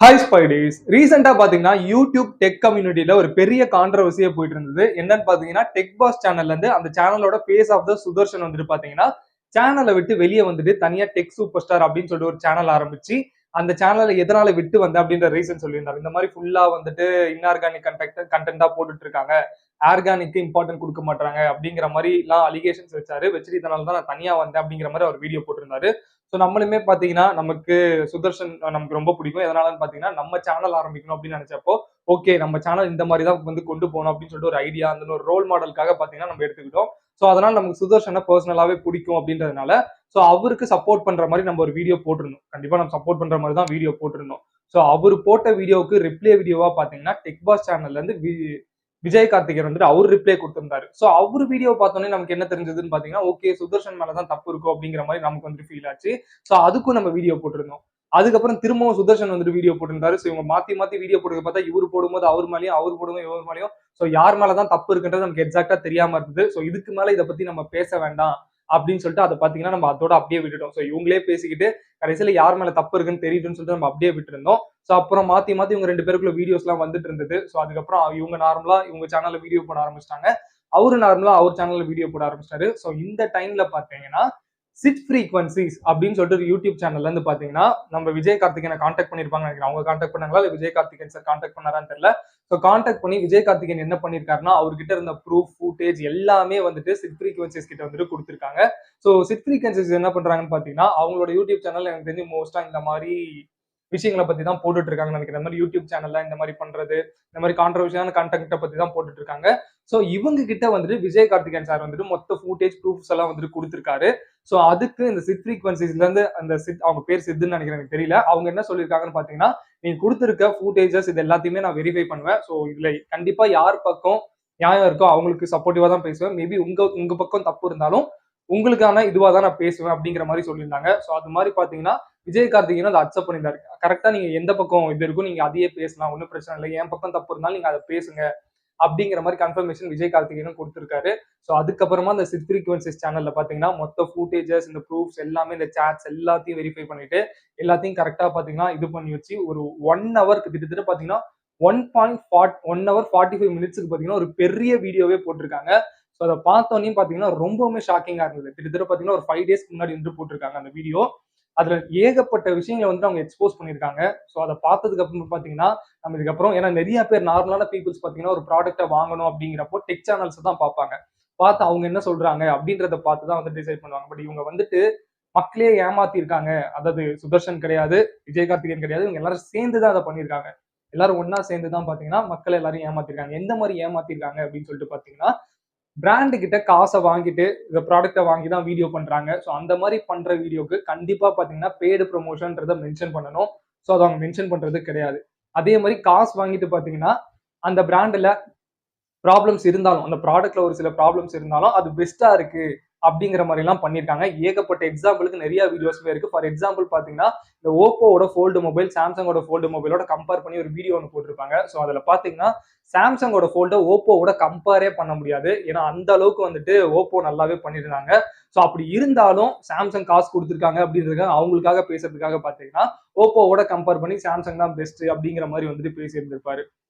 Hi ஸ்பைடேஸ். ரீசெண்டா பாத்தீங்கன்னா YouTube tech கம்யூனிட்டியில ஒரு பெரிய கான்ட்ரவர்சியா போயிட்டு இருந்தது. என்னன்னு பாத்தீங்கன்னா டெக் பாஸ் சேனல்ல இருந்து அந்த சேனலோட ஃபேஸ் ஆஃப் த சுதர்ஷன் வந்துட்டு பாத்தீங்கன்னா சேனலை விட்டு வெளியே வந்துட்டு தனியா டெக் சூப்பர் ஸ்டார் அப்படின்னு சொல்லிட்டு ஒரு சேனல் ஆரம்பிச்சு அந்த சேனலை எதனால விட்டு வந்த அப்படின்ற ரீசன் சொல்லியிருந்தாரு. இந்த மாதிரி ஃபுல்லா வந்துட்டு இன்ஆர்கானிக் கண்டென்ட்டா போட்டுட்டு இருக்காங்க, ஆர்கானிக்கு இம்பார்ட்டன்ட் கொடுக்க மாட்டாங்க அப்படிங்கிற மாதிரி எல்லாம் அலிகேஷன்ஸ் வச்சுட்டு இதனால தான் நான் தனியா வந்தேன் அப்படிங்கிற மாதிரி அவர் வீடியோ போட்டிருந்தாரு. ஸோ நம்மளுமே பாத்தீங்கன்னா நமக்கு சுதர்ஷன் நமக்கு ரொம்ப பிடிக்கும். எதனாலன்னு பாத்தீங்கன்னா நம்ம சேனல் ஆரம்பிக்கணும் அப்படின்னு நினைச்சப்போ ஓகே நம்ம சேனல் இந்த மாதிரி தான் வந்து கொண்டு போகணும் அப்படின்னு சொல்லிட்டு ஒரு ஐடியா அந்த ஒரு ரோல் மாடலுக்காக பாத்தீங்கன்னா நம்ம எடுத்துக்கிட்டோம். ஸோ அதனால நமக்கு சுதர்ஷனை பர்சனலாவே பிடிக்கும் அப்படின்றதுனால ஸோ அவருக்கு சப்போர்ட் பண்ற மாதிரி நம்ம ஒரு வீடியோ போட்டிருந்தோம். கண்டிப்பா நம்ம சப்போர்ட் பண்ற மாதிரி தான் வீடியோ போட்டிருந்தோம். ஸோ அவர் போட்ட வீடியோவுக்கு ரிப்ளே வீடியோவா பாத்தீங்கன்னா டெக் பாஸ் சேனல்ல இருந்து விஜய் கார்த்திகேயன் வந்துட்டு அவர் ரிப்ளை கொடுத்திருந்தாரு. ஸோ அவர் வீடியோ பார்த்தோன்னே நமக்கு என்ன தெரிஞ்சதுன்னு பாத்தீங்கன்னா ஓகே சுதர்ஷன் மேலதான் தப்பு இருக்கும் அப்படிங்கிற மாதிரி நமக்கு வந்து ஃபீல் ஆச்சு. ஸோ அதுக்கும் நம்ம வீடியோ போட்டிருந்தோம். அதுக்கப்புறம் திரும்பவும் சுதர்ஷன் வந்துட்டு வீடியோ போட்டிருந்தாரு. ஸோ இவங்க மாத்தி மாத்தி வீடியோ போட்டு பார்த்தா இவர் போடும்போது அவர் மேலேயும் அவர் போடும்போது இவர் மேலேயும் ஸோ யார் மேலதான் தப்பு இருக்குன்றது நமக்கு எக்ஸாக்டா தெரியாம இருந்தது. ஸோ இதுக்கு மேல இதை பத்தி நம்ம பேச வேண்டாம் அப்படின்னு சொல்லிட்டு அதை பாத்தீங்கன்னா நம்ம அதோட அப்படியே விட்டுட்டோம். ஸோ இவங்களே பேசிக்கிட்டு கடைசியில யார் மேல தப்பு இருக்குன்னு தெரியுதுன்னு சொல்லிட்டு நம்ம அப்படியே விட்டுருந்தோம். ஸோ அப்புறம் மாத்தி மாத்தி இவங்க ரெண்டு பேருக்குள்ள வீடியோஸ் எல்லாம் வந்துட்டு இருந்தது. ஸோ அதுக்கப்புறம் இவங்க நார்மலா இவங்க சேனல்ல வீடியோ போட ஆரம்பிச்சிட்டாங்க, அவரு நார்மலா அவர் சேனல்ல வீடியோ போட ஆரம்பிச்சிட்டாரு. ஸோ இந்த டைம்ல பாத்தீங்கன்னா சிட் ஃப்ரீக்வன்சிஸ் அப்படின்னு சொல்லிட்டு ஒரு யூடியூப் சேனல்ல இருந்து பாத்தீங்கன்னா நம்ம விஜய் கார்த்திகேயனை கான்டாக்ட் பண்ணிருப்பாங்க நினைக்கிறேன். அவங்க கான்டாக்ட் பண்ணாங்களா இல்ல விஜய் கார்த்திகேயன் சார் கான்டாக்ட் பண்ணாரான்னு தெரியல. ஸோ கான்டாக்ட் பண்ணி விஜய் கார்த்திகேயன் என்ன பண்ணிருக்காருன்னா அவர்கிட்ட இருந்த ப்ரூஃப் ஃபுட்டேஜ் எல்லாமே வந்துட்டு சிட் ஃப்ரீக்வன்சிஸ் கிட்ட வந்துட்டு கொடுத்துருக்காங்க. ஸோ சிட் ஃப்ரீக்வன்சிஸ் என்ன பண்றாங்கன்னு பாத்தீங்கன்னா அவங்களோட யூடியூப் சேனல் எனக்கு தெரிஞ்சு மோஸ்டா இந்த மாதிரி விஷயங்களை பத்தி தான் போட்டுட்டு இருக்காங்கன்னு நினைக்கிறேன். இந்த மாதிரி யூடியூப் சேனல்ல இந்த மாதிரி பண்றது, இந்த மாதிரி கான்ட்ரவர்சியான கண்டென்ட்டை பத்தி தான் போட்டுட்டு இருக்காங்க. ஸோ இவங்க கிட்ட வந்துட்டு விஜய் கார்த்திகேயன் சார் வந்துட்டு மொத்த ஃபுட்டேஜ் ப்ரூஃப்ஸ் எல்லாம் வந்துட்டு கொடுத்துருக்காரு. ஸோ அதுக்கு இந்த சிட் ஃப்ரீக்வன்சிஸ்ல இருந்து அந்த அவங்க பேர் சித்துன்னு நினைக்கிறேன், எனக்கு தெரியல. அவங்க என்ன சொல்லியிருக்காங்கன்னு பாத்தீங்கன்னா நீங்க கொடுத்துருக்க ஃபுட்டேஜஸ் இது எல்லாத்தையுமே நான் வெரிஃபை பண்ணுவேன். ஸோ இதுல கண்டிப்பா யார் பக்கம் நியாயம் இருக்கோ அவங்களுக்கு சப்போர்ட்டிவா தான் பேசுவேன். மேபி உங்க உங்க பக்கம் தப்பு இருந்தாலும் உங்களுக்கான இதுவா தான் நான் பேசுவேன் அப்படிங்கிற மாதிரி சொல்லியிருந்தாங்க. ஸோ அது மாதிரி பாத்தீங்கன்னா விஜய் கார்த்திகேயன் அதை அக்செப்ட் பண்ணியிருந்தாரு. கரெக்டா நீங்க எந்த பக்கம் இது இருக்கும் நீங்க அதையே பேசலாம், ஒன்றும் பிரச்சனை இல்லை, என் பக்கம் தப்பு இருந்தாலும் நீங்க அதை பேசுங்க அப்படிங்கிற மாதிரி கன்ஃபர்மேஷன் விஜய் கார்த்திகேயனும் கொடுத்திருக்காரு. ஸோ அதுக்கப்புறமா இந்த சிட் ஃப்ரீக்வன்சிஸ் சேனல்ல பாத்தீங்கன்னா மொத்த ஃபுட்டேஜஸ் இந்த ப்ரூஃப்ஸ் எல்லாமே இந்த சாட்ஸ் எல்லாத்தையும் வெரிஃபை பண்ணிட்டு எல்லாத்தையும் கரெக்டா பாத்தீங்கன்னா இது பண்ணி வச்சு ஒரு 1 ஹவர் கிட்டத்தட்ட பாத்தீங்கன்னா 1 ஹவர் 45 மினிட்ஸ்க்கு பாத்தீங்கன்னா ஒரு பெரிய வீடியோவே போட்டிருக்காங்க. ஸோ அதை பார்த்தோன்னே பாத்தீங்கன்னா ரொம்பவுமே ஷாக்கிங்கா இருந்தது. கிட்டத்தட்ட பாத்தீங்கன்னா ஒரு 5 டேஸ்க்கு முன்னாடி வந்து போட்டிருக்காங்க அந்த வீடியோ. அதுல ஏகப்பட்ட விஷயங்களை வந்து அவங்க எக்ஸ்போஸ் பண்ணியிருக்காங்க. ஸோ அதை பார்த்ததுக்கு அப்புறம் பாத்தீங்கன்னா நம்ம இதுக்கப்புறம் ஏன்னா நிறைய பேர் நார்மலான பீப்புள்ஸ் பாத்தீங்கன்னா ஒரு ப்ராடக்ட்டை வாங்கணும் அப்படிங்கிறப்போ டெக் சேனல்ஸ் தான் பார்ப்பாங்க. பார்த்து அவங்க என்ன சொல்றாங்க அப்படின்றத பார்த்து தான் வந்து டிசைட் பண்ணுவாங்க. பட் இவங்க வந்துட்டு மக்களே ஏமாத்திருக்காங்க. அதாவது சுதர்ஷன் கிடையாது, விஜய் கார்த்திகேயன் கிடையாது, இவங்க எல்லாரும் சேர்ந்து தான் அதை பண்ணியிருக்காங்க. எல்லாரும் ஒன்னா சேர்ந்து தான் பாத்தீங்கன்னா மக்கள் எல்லாரும் ஏமாத்திருக்காங்க. எந்த மாதிரி ஏமாத்திருக்காங்க அப்படின்னு சொல்லிட்டு பாத்தீங்கன்னா பிராண்டு கிட்ட காசை வாங்கிட்டு இந்த ப்ராடக்ட்டை வாங்கி தான் வீடியோ பண்றாங்க. ஸோ அந்த மாதிரி பண்ற வீடியோக்கு கண்டிப்பா பாத்தீங்கன்னா பெய்டு ப்ரொமோஷன்றதை மென்ஷன் பண்ணணும். ஸோ அதை அவங்க மென்ஷன் பண்றது கிடையாது. அதே மாதிரி காசு வாங்கிட்டு பாத்தீங்கன்னா அந்த பிராண்ட்ல ப்ராப்ளம்ஸ் இருந்தாலும் அந்த ப்ராடக்ட்ல ஒரு சில ப்ராப்ளம்ஸ் இருந்தாலும் அது பெஸ்டா இருக்கு அப்படிங்கிற மாதிரி எல்லாம் பண்ணிருக்காங்க. ஏகப்பட்ட எக்ஸாம்பிளுக்கு நிறைய வீடியோஸ்மே இருக்கு. ஃபார் எக்ஸாம்பிள் பாத்தீங்கன்னா இந்த ஓப்போவோட ஃபோல்டு மொபைல் சாம்சங்கோட ஃபோல்டு மொபைலோட கம்பேர் பண்ணி ஒரு வீடியோ ஒன்று போட்டிருப்பாங்க. ஸோ அதுல பாத்தீங்கன்னா சாம்சங்கோட ஃபோல்டை ஓப்போவோட கம்பேரே பண்ண முடியாது. ஏன்னா அந்த அளவுக்கு வந்துட்டு ஓப்போ நல்லாவே பண்ணிருந்தாங்க. ஸோ அப்படி இருந்தாலும் சாம்சங் காசு கொடுத்துருக்காங்க அப்படின்றதுக்காக அவங்களுக்காக பேசுறதுக்காக பாத்தீங்கன்னா ஓப்போவோட கம்பேர் பண்ணி சாம்சங் தான் பெஸ்ட் அப்படிங்கிற மாதிரி வந்துட்டு பேசியிருந்திருப்பாரு.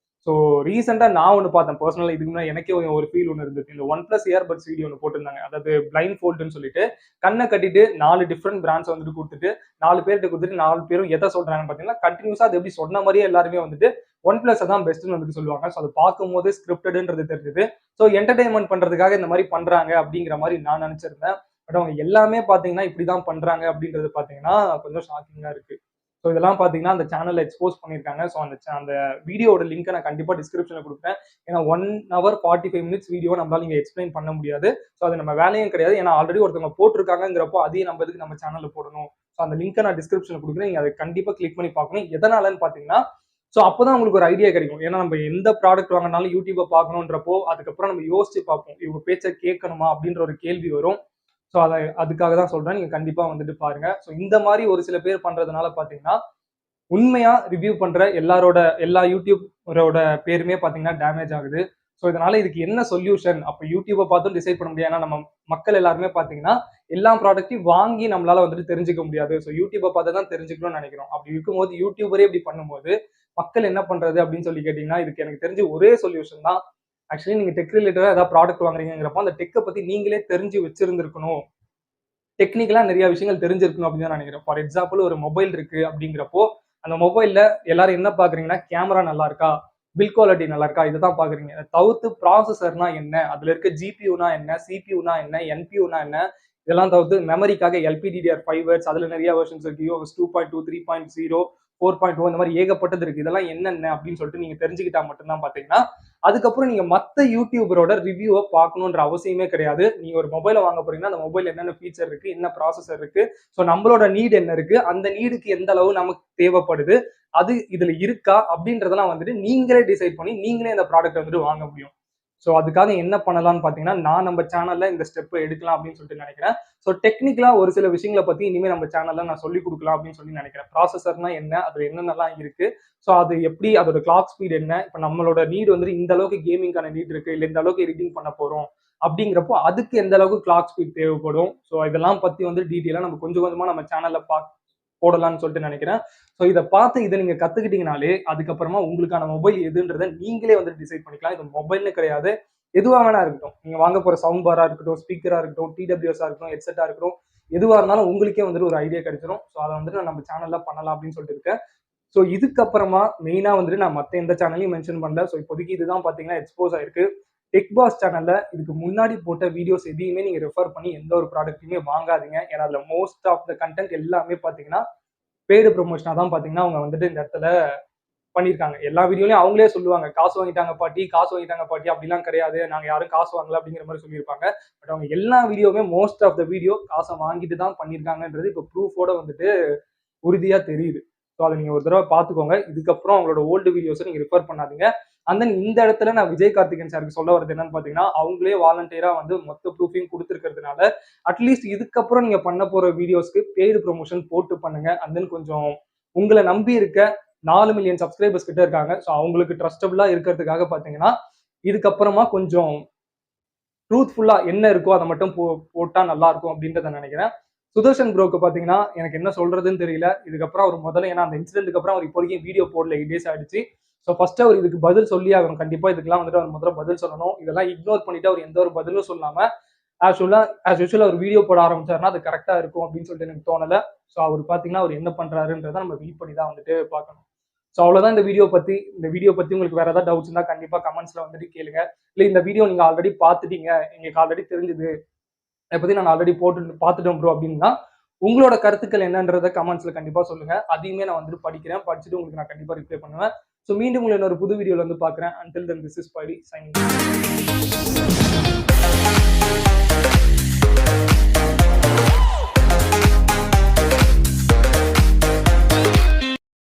ஸோ ரீசெண்டா நான் ஒன்று பார்த்தேன் பர்சனலா. இதுக்கு முன்னாடி எனக்கே ஒரு ஃபீல் ஒன்று இருந்தது. இந்த ஒன் பிளஸ் இயர்பட்ஸ் வீடியோ ஒன்று போட்டிருந்தாங்க. அதாவது பிளைண்ட் ஃபோல்டுன்னு சொல்லிட்டு கண்ணை கட்டிட்டு 4 டிஃப்ரெண்ட் பிராண்ட்ஸ் வந்துட்டு கொடுத்துட்டு 4 பேர்கிட்ட கொடுத்துட்டு 4 பேரும் எதை சொல்றாங்கன்னு பார்த்தீங்கன்னா கண்டினியூஸா அது எப்படி சொன்ன மாதிரியே எல்லாருமே வந்துட்டு ஒன் பிளஸ் தான் பெஸ்ட்னு வந்துட்டு சொல்லுவாங்க. ஸோ அதை பார்க்கும்போது ஸ்கிரிப்டடுன்றது தெரிஞ்சது. ஸோ என்டர்டைன்மெண்ட் பண்றதுக்காக இந்த மாதிரி பண்றாங்க அப்படிங்கிற மாதிரி நான் நினைச்சிருந்தேன். பட் அவங்க எல்லாமே பார்த்தீங்கன்னா இப்படிதான் பண்றாங்க அப்படின்றது பார்த்தீங்கன்னா கொஞ்சம் ஷாக்கிங்கா இருக்கு. ஸோ இதெல்லாம் பார்த்தீங்கன்னா அந்த சேனல்ல எக்ஸ்போஸ் பண்ணியிருக்காங்க. ஸோ அந்த வீடியோட லிங்கை நான் கண்டிப்பாக டிஸ்கிரிப்ஷன்ல கொடுப்பேன். ஏன்னா 1 ஹவர் 45 மினிட்ஸ் வீடியோ நம்மளால இங்கே எக்ஸ்பிளைன் பண்ண முடியாது. ஸோ அது நம்ம வேலையும் கிடையாது. ஏன்னா ஆல்ரெடி ஒருத்தவங்க போட்டிருக்காங்கிறப்போ அதையும் நம்ம எதுக்கு நம்ம சேனல்ல போடணும். ஸோ அந்த லிங்கை நான் டிஸ்கிரிப்ஷன்ல கொடுக்குறேன். நீங்க அதை கண்டிப்பாக கிளிக் பண்ணி பார்க்கணும். எதனாலன்னு பார்த்தீங்கன்னா ஸோ அப்போதான் உங்களுக்கு ஒரு ஐடியா கிடைக்கும். ஏன்னா நம்ம எந்த ப்ராடக்ட் வாங்கினாலும் யூடியூப்பை பார்க்கணுன்றப்போ அதுக்கப்புறம் நம்ம யோசிச்சு பார்ப்போம். இவங்க பேச்சை கேட்கணுமா அப்படின்ற ஒரு கேள்வி வரும். ஸோ அதுக்காக தான் சொல்றேன். நீங்க கண்டிப்பா வந்துட்டு பாருங்க. ஸோ இந்த மாதிரி ஒரு சில பேர் பண்றதுனால பாத்தீங்கன்னா உண்மையா ரிவ்யூ பண்ற எல்லா யூடியூபரோட பேருமே பாத்தீங்கன்னா டேமேஜ் ஆகுது. ஸோ இதனால இதுக்கு என்ன சொல்யூஷன் அப்ப யூடியூபை பார்த்தும் டிசைட் பண்ண முடியாது. ஏன்னா நம்ம மக்கள் எல்லாருமே பாத்தீங்கன்னா எல்லா ப்ராடக்ட்டையும் வாங்கி நம்மளால வந்துட்டு தெரிஞ்சுக்க முடியாது. ஸோ யூடியூப்பை பார்த்து தான் தெரிஞ்சுக்கணும்னு நினைக்கிறோம். அப்படி இருக்கும்போது யூடியூபரே இப்படி பண்ணும்போது மக்கள் என்ன பண்றது அப்படின்னு சொல்லி கேட்டீங்கன்னா, இதுக்கு எனக்கு தெரிஞ்ச ஒரே சொல்யூஷன் தான். ஆக்சுவலி நீங்க டெக் ரிலேட்டடா ஏதாவது ப்ராடக்ட் வாங்குறீங்கிறப்போ அந்த டெக்கை பத்தி நீங்களே தெரிஞ்சு வச்சிருந்திருக்கணும். டெக்னிக்கலா நிறைய விஷயங்கள் தெரிஞ்சிருக்கணும் அப்படின்னு தான் நினைக்கிறேன். ஃபார் எக்ஸாம்பிள் ஒரு மொபைல் இருக்கு அப்படிங்கிறப்போ, அந்த மொபைல்ல எல்லாரும் என்ன பாக்குறீங்கன்னா, கேமரா நல்லா இருக்கா, பில் குவாலிட்டி நல்லா இருக்கா, இதைதான் பாக்குறீங்க. அதை தவிர்த்து ப்ராசஸர்னா என்ன, அதுல இருக்க ஜிபியூனா என்ன, சிபியூனா என்ன, என்பியூனா என்ன, இதெல்லாம் தவிர்த்து மெமரிக்காக LPDDR5 வேர்ட்ஸ், அதுல நிறைய வெர்ஷன்ஸ் இருக்கு. UFS 2.2, 3.0, 4.0 இந்த மாதிரி ஏகப்பட்டது இருக்கு. இதெல்லாம் என்னென்ன அப்படின்னு சொல்லிட்டு நீங்க தெரிஞ்சுக்கிட்டா மட்டும்தான் பாத்தீங்கன்னா, அதுக்கப்புறம் நீங்க மத்த யூடியூபரோட ரிவ்யூவை பார்க்கணுன்ற அவசியமே கிடையாது. நீங்க ஒரு மொபைலை வாங்க போறீங்கன்னா அந்த மொபைல் என்னென்ன ஃபீச்சர் இருக்கு, என்ன ப்ராசஸர் இருக்கு, ஸோ நம்மளோட நீட் என்ன இருக்கு, அந்த நீடுக்கு எந்த அளவு நமக்கு தேவைப்படுது, அது இதுல இருக்கா அப்படின்றதெல்லாம் வந்துட்டு நீங்களே டிசைட் பண்ணி நீங்களே அந்த ப்ராடக்ட் வந்துட்டு வாங்க முடியும். ஸோ அதுக்காக என்ன பண்ணலாம்னு பார்த்தீங்கன்னா, நான் நம்ம சேனல்ல இந்த ஸ்டெப் எடுக்கலாம் அப்படின்னு சொல்லிட்டு நினைக்கிறேன். ஸோ டெக்னிக்கலா ஒரு சில விஷயங்களை பத்தி இனிமே நம்ம சேனல்ல நான் சொல்லிக் கொடுக்கலாம் அப்படின்னு சொல்லி நினைக்கிறேன். ப்ராசஸர்னா என்ன, அதுல என்னென்னலாம் இருக்கு, ஸோ அது எப்படி, அதோட கிளாக் ஸ்பீட் என்ன, இப்போ நம்மளோட நீட் வந்துட்டு இந்த அளவுக்கு கேமிங்கான நீட் இருக்கு, இல்லை இந்த அளவுக்கு எடிட்டிங் பண்ண போறோம் அப்படிங்கிறப்போ அதுக்கு எந்த அளவுக்கு கிளாக் ஸ்பீட் தேவைப்படும். ஸோ இதெல்லாம் பத்தி வந்து டீட்டெயிலாக நம்ம கொஞ்சம் கொஞ்சமா நம்ம சேனல்ல போடலாம்னு சொல்லிட்டு நினைக்கிறேன். ஸோ இதை பார்த்து இதை நீங்க கத்துக்கிட்டீங்கனாலே அதுக்கப்புறமா உங்களுக்கான மொபைல் எதுன்றதை நீங்களே வந்து டிசைட் பண்ணிக்கலாம். இது மொபைல்னு கிடையாது, எதுவா வேணா இருக்கட்டும். நீங்க வாங்க போற சவுண்ட் பாரா இருக்கட்டும், ஸ்பீக்கரா இருக்கட்டும், TWS இருக்கட்டும், ஹெட்செட்டா இருக்கட்டும், எதுவா இருந்தாலும் உங்களுக்கே வந்துட்டு ஒரு ஐடியா கிடைச்சிடும். ஸோ அதை வந்துட்டு நான் நம்ம சேனல்ல பண்ணலாம் அப்படின்னு சொல்லிட்டு இருக்கேன். ஸோ இதுக்கப்புறமா மெயினா வந்துட்டு நான் மற்ற எந்த சேனலையும் மென்ஷன் பண்ணல. ஸோ இப்போதைக்கு இதுதான் பாத்தீங்கன்னா எக்ஸ்போஸ் ஆயிருக்கு. டெக் பாஸ் சேனல்ல இதுக்கு முன்னாடி போட்ட வீடியோஸ் எதையுமே நீங்க ரெஃபர் பண்ணி எந்த ஒரு ப்ராடக்ட்டையுமே வாங்காதீங்க. ஏன்னா அதுல மோஸ்ட் ஆஃப் த கண்டென்ட் எல்லாமே பாத்தீங்கன்னா பெய்டு ப்ரொமோஷனா தான் பாத்தீங்கன்னா அவங்க வந்துட்டு இந்த இடத்துல பண்ணியிருக்காங்க. எல்லா வீடியோலயும் அவங்களே சொல்லுவாங்க, காசு வாங்கிட்டாங்க பாட்டி, காசு வாங்கிட்டாங்க பாட்டி, அப்படிலாம் கிடையாது, நாங்க யாரும் காசு வாங்கல அப்படிங்கிற மாதிரி சொல்லியிருப்பாங்க. பட் அவங்க எல்லா வீடியோவுமே மோஸ்ட் ஆஃப் த வீடியோ காசை வாங்கிட்டு தான் பண்ணியிருக்காங்கன்றது இப்போ ப்ரூஃபோட வந்துட்டு உறுதியா தெரியுது. ஸோ அதை நீங்க ஒரு தடவை பார்த்துக்கோங்க. இதுக்கப்புறம் அவங்களோட ஓல்டு வீடியோஸை நீங்க ரெஃபர் பண்ணாதீங்க. அண்ட் தென் இந்த இடத்துல நான் விஜய் கார்த்திகேயன் சாருக்கு சொல்ல வரது என்னன்னு பாத்தீங்கன்னா, அவங்களே வாலண்டியரா வந்து மொத்த ப்ரூஃபையும் கொடுத்துருக்கிறதுனால அட்லீஸ்ட் இதுக்கப்புறம் நீங்க பண்ண போற வீடியோஸ்க்கு பெய்டு ப்ரொமோஷன் போட்டு பண்ணுங்க. அண்ட் தென் கொஞ்சம் உங்களை நம்பி இருக்க 4 மில்லியன் சப்ஸ்கிரைபர்ஸ் கிட்ட இருக்காங்க. ஸோ அவங்களுக்கு ட்ரஸ்டபிளா இருக்கிறதுக்காக பாத்தீங்கன்னா இதுக்கப்புறமா கொஞ்சம் ட்ரூத்ஃபுல்லா என்ன இருக்கோ அதை மட்டும் போட்டா நல்லா இருக்கும் அப்படின்றத நினைக்கிறேன். சுதர்ஷன் ப்ரோக்கு பாத்தீங்கன்னா எனக்கு என்ன சொல்றதுன்னு தெரியல. இதுக்கப்புறம் அவர் முதல்ல, ஏன்னா அந்த இன்சிடென்ட்க்கு அப்புறம் அவர் இப்போதைக்கு வீடியோ போடல, 8 days ஆயிடுச்சு. ஸோ ஃபர்ஸ்ட் அவர் இதுக்கு பதில் சொல்லி ஆகணும். கண்டிப்பா இதுக்கெல்லாம் வந்துட்டு அவர் முதல்ல பதில் சொல்லணும். இதெல்லாம் இக்னோர் பண்ணிட்டு அவர் எந்த ஒரு பதிலும் சொல்லாம ஆஸ் யூஷுவல் அவர் வீடியோ போட ஆரம்பிச்சாருன்னா அது கரெக்டா இருக்கும் அப்படின்னு சொல்லிட்டு எனக்கு தோணல. ஸோ அவர் பாத்தீங்கன்னா அவர் என்ன பண்றாருன்றதை நம்ம வெயிட் பண்ணி தான் வந்துட்டு பார்க்கணும். ஸோ அவ்வளவுதான் இந்த வீடியோ பத்தி. இந்த வீடியோ பத்தி உங்களுக்கு வேற ஏதாவது டவுட்ஸ் இருந்தா கண்டிப்பா கமெண்ட்ஸ்ல வந்துட்டு கேளுங்க. இல்லை இந்த வீடியோ நீங்க ஆல்ரெடி பார்த்துட்டீங்க, எங்களுக்கு ஆல்ரெடி தெரிஞ்சுது, அதை பத்தி நான் ஆல்ரெடி போட்டு பார்த்துட்டோம் ப்ரோ அப்படின்னா உங்களோட கருத்துக்கள் என்னன்றதை கமெண்ட்ஸ்ல கண்டிப்பா சொல்லுங்க. அதையுமே நான் வந்துட்டு படிக்கிறேன். படிச்சுட்டு உங்களுக்கு நான் கண்டிப்பா ரிப்ளை பண்ணுவேன். ஸோ மீண்டும் உங்களை இன்னொரு புது வீடியோல வந்து பார்க்குறேன். Until then this is பைடி signing.